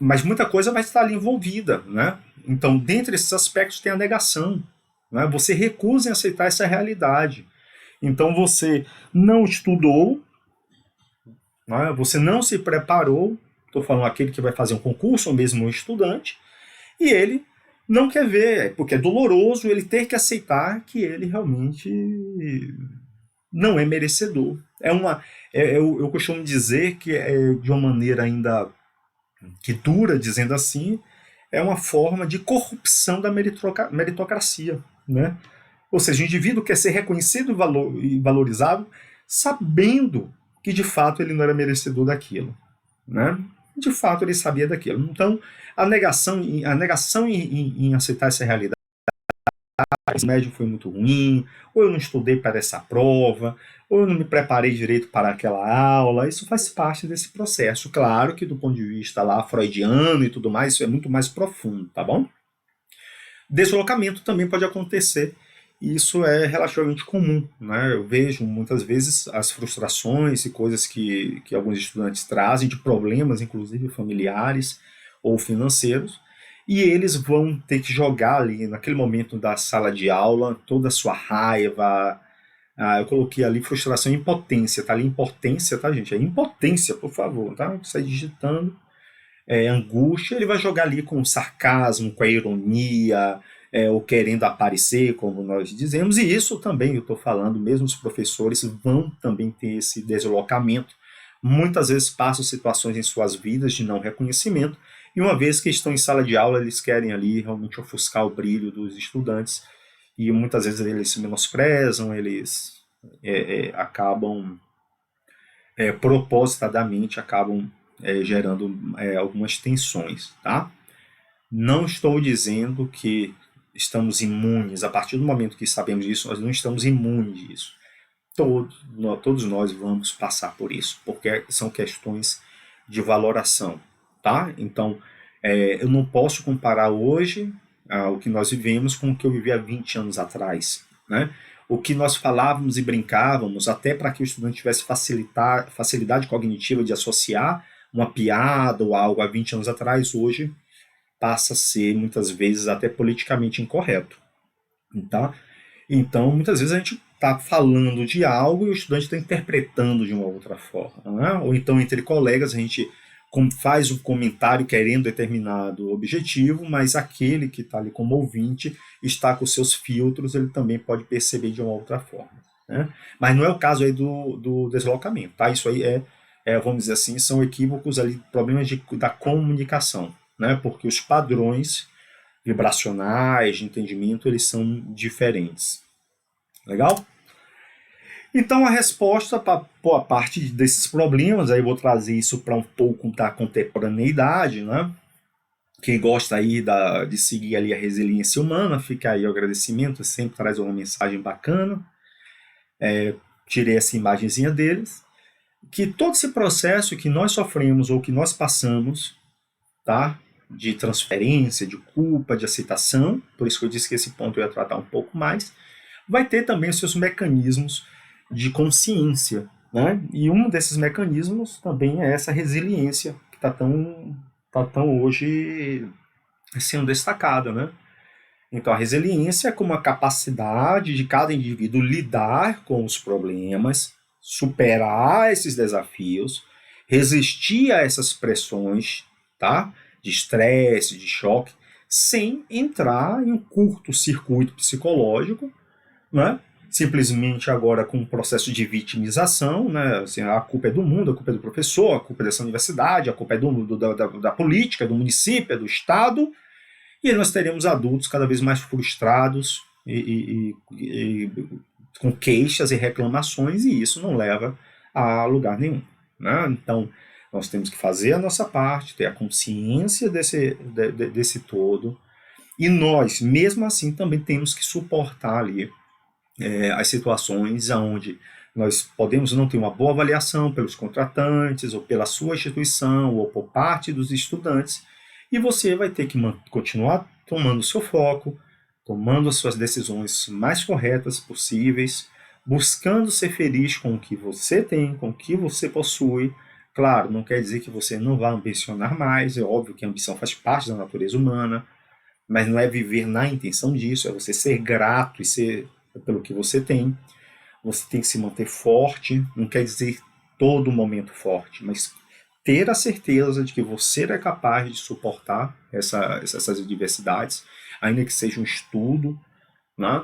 Mas muita coisa vai estar ali envolvida, né? Então, dentre esses aspectos tem a negação, né? Você recusa em aceitar essa realidade. Então, você não estudou, né? Você não se preparou, estou falando aquele que vai fazer um concurso, ou mesmo um estudante, e ele não quer ver, porque é doloroso ele ter que aceitar que ele realmente não é merecedor. Eu costumo dizer que de uma maneira ainda que dura, dizendo assim, é uma forma de corrupção da meritocracia. Né? Ou seja, o indivíduo quer ser reconhecido e valorizado sabendo que de fato ele não era merecedor daquilo. Né? De fato ele sabia daquilo. Então, a negação em aceitar essa realidade, esse médium foi muito ruim, ou eu não estudei para essa prova, ou eu não me preparei direito para aquela aula, isso faz parte desse processo. Claro que do ponto de vista lá freudiano e tudo mais, isso é muito mais profundo, tá bom? Deslocamento também pode acontecer, e isso é relativamente comum, né? Eu vejo muitas vezes as frustrações e coisas que alguns estudantes trazem, de problemas inclusive familiares ou financeiros, e eles vão ter que jogar ali, naquele momento da sala de aula, toda a sua raiva. Eu coloquei ali frustração e impotência, tá ali impotência, tá, gente? É impotência, por favor, tá? Sai digitando. Angústia, ele vai jogar ali com o sarcasmo, com a ironia, ou querendo aparecer, como nós dizemos, e isso também eu estou falando, mesmo os professores vão também ter esse deslocamento, muitas vezes passam situações em suas vidas de não reconhecimento, e uma vez que estão em sala de aula, eles querem ali realmente ofuscar o brilho dos estudantes, e muitas vezes eles se menosprezam, eles acabam, propositadamente, acabam gerando algumas tensões, tá? Não estou dizendo que estamos imunes, a partir do momento que sabemos disso, nós não estamos imunes disso. Todos nós vamos passar por isso, porque são questões de valoração, tá? Então, eu não posso comparar hoje o que nós vivemos com o que eu vivi há 20 anos atrás, né? O que nós falávamos e brincávamos, até para que o estudante tivesse facilidade cognitiva de associar uma piada ou algo há 20 anos atrás, hoje passa a ser, muitas vezes, até politicamente incorreto. Tá? Então, muitas vezes a gente está falando de algo e o estudante está interpretando de uma outra forma. Né? Ou então, entre colegas, a gente faz um comentário querendo determinado objetivo, mas aquele que está ali como ouvinte está com seus filtros, ele também pode perceber de uma outra forma. Né? Mas não é o caso aí do deslocamento. Tá? Isso aí vamos dizer assim, são equívocos ali, problemas da comunicação. Né? Porque os padrões vibracionais de entendimento, eles são diferentes. Legal? Então, a resposta para a parte desses problemas, aí eu vou trazer isso para um pouco da contemporaneidade, né? Quem gosta aí de seguir ali a resiliência humana, fica aí o agradecimento, sempre traz uma mensagem bacana. Tirei essa imagenzinha deles. Que todo esse processo que nós sofremos ou que nós passamos, tá? De transferência, de culpa, de aceitação, por isso que eu disse que esse ponto eu ia tratar um pouco mais, vai ter também os seus mecanismos de consciência, né? E um desses mecanismos também é essa resiliência que está tão hoje sendo destacada, né? Então a resiliência é como a capacidade de cada indivíduo lidar com os problemas, superar esses desafios, resistir a essas pressões, tá? De estresse, de choque, sem entrar em um curto-circuito psicológico, né? Simplesmente agora com um processo de vitimização, né? Assim, a culpa é do mundo, a culpa é do professor, a culpa é dessa universidade, a culpa é da política, do município, do Estado, e nós teremos adultos cada vez mais frustrados e com queixas e reclamações, e isso não leva a lugar nenhum. Né? Então, nós temos que fazer a nossa parte, ter a consciência desse todo, e nós, mesmo assim, também temos que suportar ali as situações onde nós podemos não ter uma boa avaliação pelos contratantes, ou pela sua instituição, ou por parte dos estudantes, e você vai ter que continuar tomando o seu foco, tomando as suas decisões mais corretas possíveis, buscando ser feliz com o que você tem, com o que você possui. Claro, não quer dizer que você não vá ambicionar mais, é óbvio que a ambição faz parte da natureza humana, mas não é viver na intenção disso, é você ser grato e ser pelo que você tem. Você tem que se manter forte, não quer dizer todo momento forte, mas ter a certeza de que você é capaz de suportar essas adversidades, ainda que seja um estudo, né?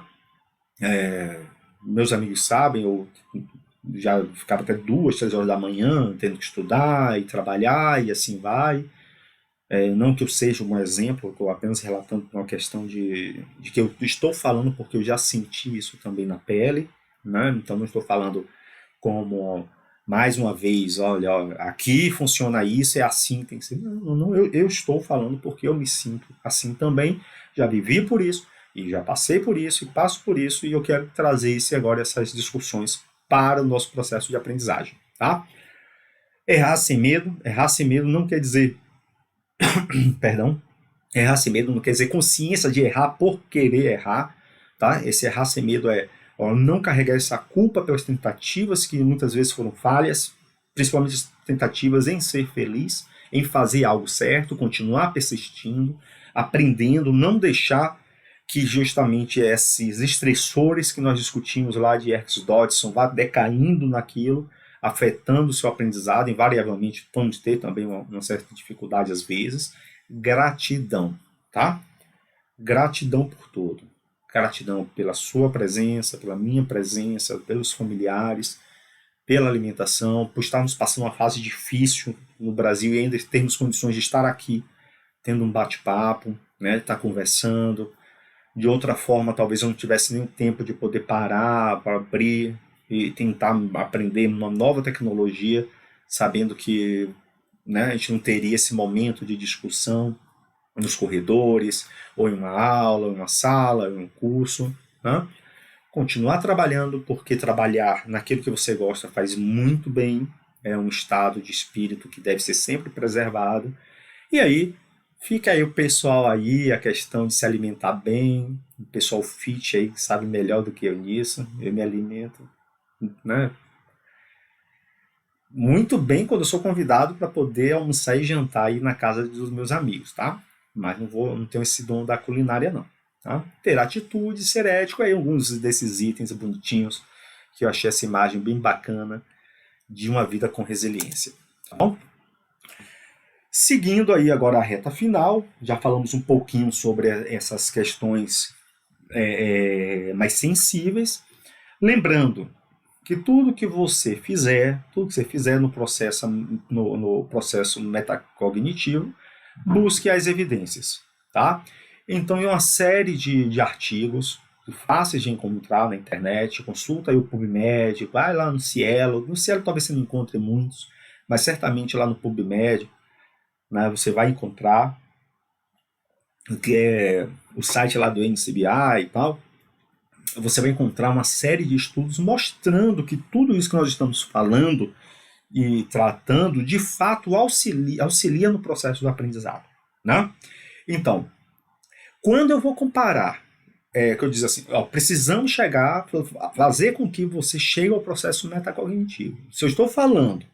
Meus amigos sabem, eu já ficava até 2, 3 horas da manhã tendo que estudar e trabalhar e assim vai. Não que eu seja um exemplo, estou apenas relatando uma questão de que eu estou falando porque eu já senti isso também na pele, né? Então não estou falando como, mais uma vez, olha, aqui funciona isso, é assim, tem que ser. Não, eu estou falando porque eu me sinto assim também, já vivi por isso, e já passei por isso, e passo por isso, e eu quero trazer essas discussões para o nosso processo de aprendizagem, tá? Errar sem medo não quer dizer perdão, errar sem medo não quer dizer consciência de errar por querer errar, tá? Esse errar sem medo é não carregar essa culpa pelas tentativas que muitas vezes foram falhas, principalmente as tentativas em ser feliz, em fazer algo certo, continuar persistindo, aprendendo, não deixar que justamente esses estressores que nós discutimos lá de Erskine Dodson vá decaindo naquilo, afetando o seu aprendizado, invariavelmente vamos ter também uma certa dificuldade às vezes. Gratidão, tá? Gratidão por tudo. Gratidão pela sua presença, pela minha presença, pelos familiares, pela alimentação, por estarmos passando uma fase difícil no Brasil e ainda termos condições de estar aqui, tendo um bate-papo, né, estar conversando. De outra forma, talvez eu não tivesse nem tempo de poder parar para abrir e tentar aprender uma nova tecnologia, sabendo que, né, a gente não teria esse momento de discussão nos corredores, ou em uma aula, ou em uma sala, ou em um curso, né? Continuar trabalhando, porque trabalhar naquilo que você gosta faz muito bem, é um estado de espírito que deve ser sempre preservado. E aí, fica aí o pessoal aí, a questão de se alimentar bem, o pessoal fit aí, que sabe melhor do que eu nisso, eu me alimento, né? Muito bem quando eu sou convidado para poder almoçar e jantar aí na casa dos meus amigos, tá? Mas não tenho esse dom da culinária não, tá? Ter atitude, ser ético, aí alguns desses itens bonitinhos que eu achei essa imagem bem bacana de uma vida com resiliência, tá bom? Seguindo aí agora a reta final, já falamos um pouquinho sobre essas questões mais sensíveis, lembrando que tudo que você fizer no processo metacognitivo, busque as evidências, tá? Então, em uma série de artigos fáceis de encontrar na internet, consulta aí o PubMed, vai lá no Cielo talvez você não encontre muitos, mas certamente lá no PubMed, né, você vai encontrar, que é o site lá do NCBI e tal, você vai encontrar uma série de estudos mostrando que tudo isso que nós estamos falando e tratando, de fato, auxilia no processo do aprendizado, né? Então, quando eu vou comparar, que eu diz assim, precisamos fazer com que você chegue ao processo metacognitivo. Se eu estou falando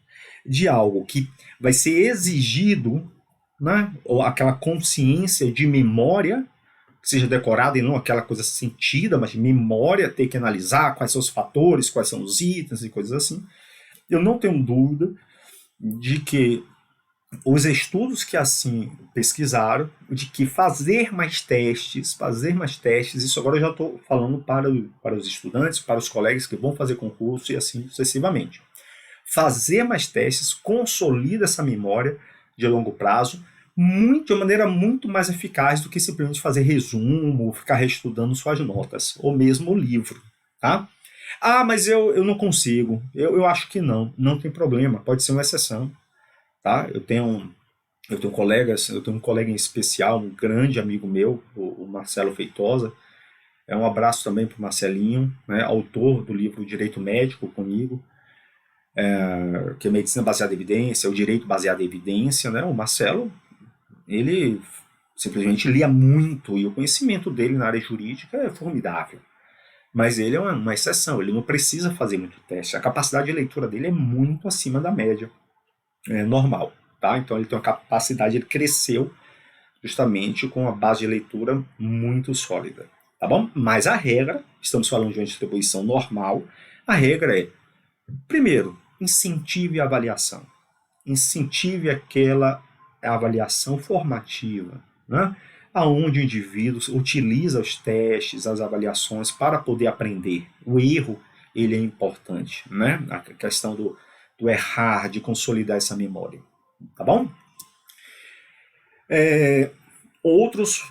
de algo que vai ser exigido, né, ou aquela consciência de memória, que seja decorada e não aquela coisa sentida, mas de memória, ter que analisar quais são os fatores, quais são os itens e coisas assim, eu não tenho dúvida de que os estudos que assim pesquisaram, de que fazer mais testes, isso agora eu já estou falando para os estudantes, para os colegas que vão fazer concurso e assim sucessivamente. Fazer mais testes consolida essa memória de longo prazo de uma maneira muito mais eficaz do que simplesmente fazer resumo, ficar reestudando suas notas, ou mesmo o livro, tá? Ah, mas eu não consigo, eu acho que não tem problema, pode ser uma exceção, tá? Eu tenho um colega em especial, um grande amigo meu, o Marcelo Feitosa, um abraço também para o Marcelinho, né, autor do livro Direito Médico comigo, que é Medicina Baseada em Evidência, o Direito Baseado em Evidência, né? O Marcelo, ele simplesmente lia muito, e o conhecimento dele na área jurídica é formidável. Mas ele é uma exceção, ele não precisa fazer muito teste. A capacidade de leitura dele é muito acima da média, normal, tá? Então ele tem uma capacidade, ele cresceu justamente com uma base de leitura muito sólida, tá bom? Mas a regra, estamos falando de uma distribuição normal, a regra é, primeiro, incentive a avaliação. Incentive aquela avaliação formativa, né? Onde o indivíduo utiliza os testes, as avaliações para poder aprender. O erro, ele é importante, né? A questão do errar, de consolidar essa memória, tá bom? Outros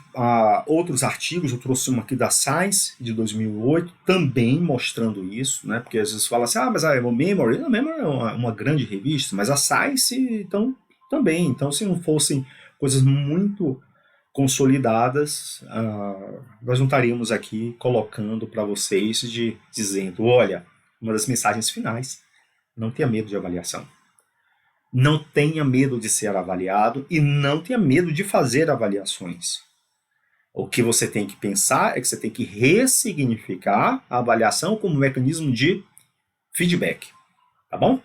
artigos, eu trouxe uma aqui da Science, de 2008, também mostrando isso, né? Porque às vezes fala assim, mas a Memory é uma grande revista, mas a Science, então, também. Então, se não fossem coisas muito consolidadas, nós não estaríamos aqui colocando para vocês, dizendo, olha, uma das mensagens finais, não tenha medo de avaliação. Não tenha medo de ser avaliado e não tenha medo de fazer avaliações. O que você tem que pensar é que você tem que ressignificar a avaliação como mecanismo de feedback, tá bom?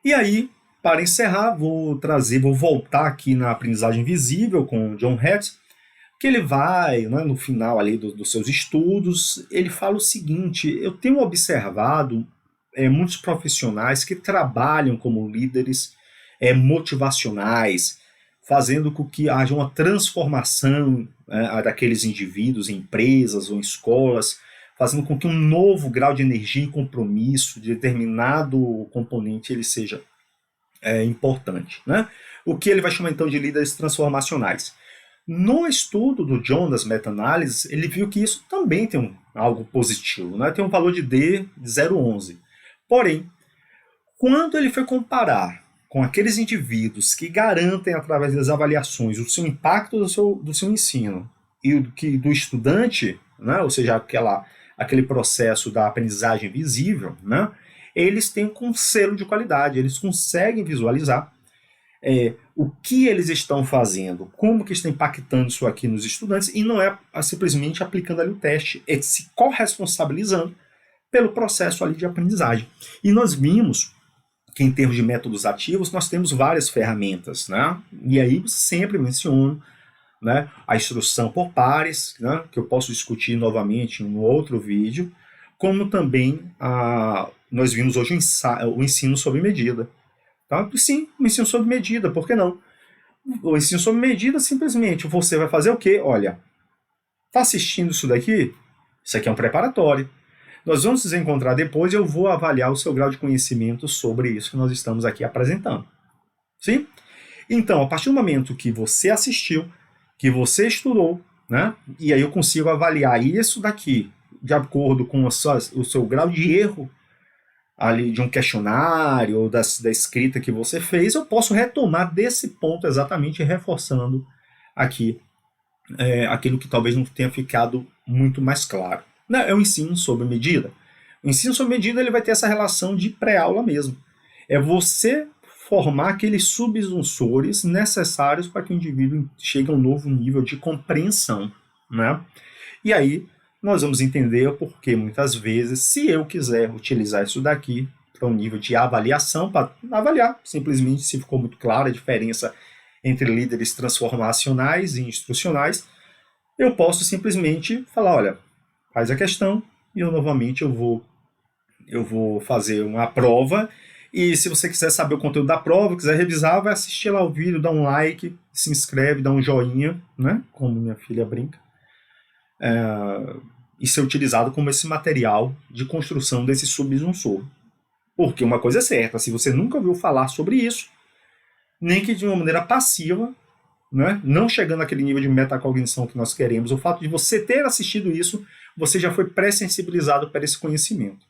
E aí, Para encerrar, vou voltar aqui na aprendizagem visível com o John Hattie, que ele vai, né, no final ali dos seus estudos, ele fala o seguinte: eu tenho observado muitos profissionais que trabalham como líderes motivacionais, fazendo com que haja uma transformação daqueles indivíduos em empresas ou em escolas, fazendo com que um novo grau de energia e compromisso de determinado componente ele seja importante, né? O que ele vai chamar então de líderes transformacionais. No estudo do John das meta-análises, ele viu que isso também tem algo positivo, né? Tem um valor de D de 0,11. Porém, quando ele foi comparar com aqueles indivíduos que garantem através das avaliações o seu impacto do seu ensino e do estudante, né? Ou seja, aquele processo da aprendizagem visível, né? Eles têm um selo de qualidade, eles conseguem visualizar o que eles estão fazendo, como que está impactando isso aqui nos estudantes, e não é simplesmente aplicando ali o teste, é se corresponsabilizando pelo processo ali de aprendizagem. E nós vimos que em termos de métodos ativos, nós temos várias ferramentas, né? E aí sempre menciono, né, a instrução por pares, né, que eu posso discutir novamente em um outro vídeo, como também nós vimos hoje o ensino sob medida. Tá? Sim, o ensino sob medida, por que não? O ensino sob medida, simplesmente, você vai fazer o quê? Olha, tá assistindo isso daqui? Isso aqui é um preparatório. Nós vamos nos encontrar depois e eu vou avaliar o seu grau de conhecimento sobre isso que nós estamos aqui apresentando. Sim? Então, a partir do momento que você assistiu, que você estudou, né? E aí eu consigo avaliar isso daqui de acordo com o seu grau de erro ali de um questionário ou da escrita que você fez, eu posso retomar desse ponto exatamente reforçando aqui aquilo que talvez não tenha ficado muito mais claro. É o ensino sob medida. O ensino sob medida ele vai ter essa relação de pré-aula mesmo. É você formar aqueles subsunsores necessários para que o indivíduo chegue a um novo nível de compreensão, né? E aí nós vamos entender o porquê muitas vezes, se eu quiser utilizar isso daqui para um nível de avaliação, para avaliar simplesmente se ficou muito clara a diferença entre líderes transformacionais e instrucionais, eu posso simplesmente falar, olha, faz a questão e eu novamente eu vou fazer uma prova, e se você quiser saber o conteúdo da prova, quiser revisar, vai assistir lá o vídeo, dá um like, se inscreve, dá um joinha, né, como minha filha brinca, e ser utilizado como esse material de construção desse subsunsor. Porque uma coisa é certa, se você nunca ouviu falar sobre isso, nem que de uma maneira passiva, né, não chegando naquele nível de metacognição que nós queremos, o fato de você ter assistido isso, você já foi pré-sensibilizado para esse conhecimento.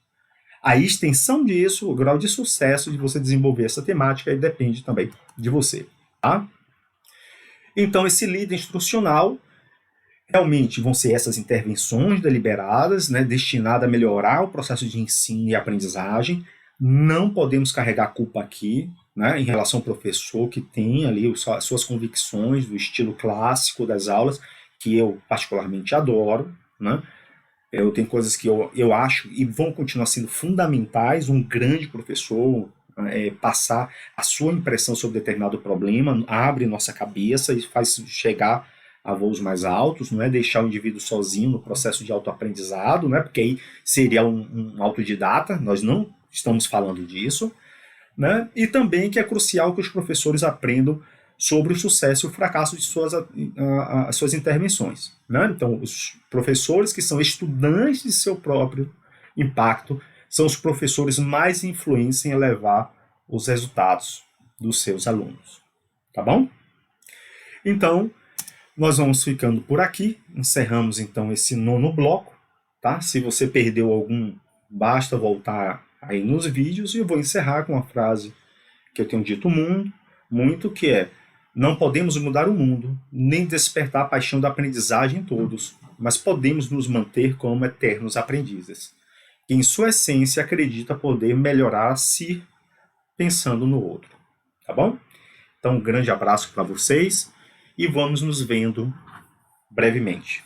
A extensão disso, o grau de sucesso de você desenvolver essa temática, depende também de você. Tá? Então, esse líder instrucional, realmente vão ser essas intervenções deliberadas, né, destinadas a melhorar o processo de ensino e aprendizagem. Não podemos carregar a culpa aqui, né, em relação ao professor que tem ali as suas convicções do estilo clássico das aulas, que eu particularmente adoro, né? Eu tenho coisas que eu acho e vão continuar sendo fundamentais, um grande professor passar a sua impressão sobre determinado problema, abre nossa cabeça e faz chegar a voos mais altos, não é deixar o indivíduo sozinho no processo de autoaprendizado, né? Porque aí seria um autodidata, nós não estamos falando disso, né? E também que é crucial que os professores aprendam sobre o sucesso e o fracasso de suas intervenções, né? Então, os professores que são estudantes de seu próprio impacto são os professores mais influentes em elevar os resultados dos seus alunos, tá bom? Então, nós vamos ficando por aqui, encerramos então esse 9º bloco, tá? Se você perdeu algum, basta voltar aí nos vídeos, e eu vou encerrar com a frase que eu tenho dito muito, que é: não podemos mudar o mundo, nem despertar a paixão da aprendizagem em todos, mas podemos nos manter como eternos aprendizes, que em sua essência acredita poder melhorar a si pensando no outro, tá bom? Então, um grande abraço para vocês e vamos nos vendo brevemente.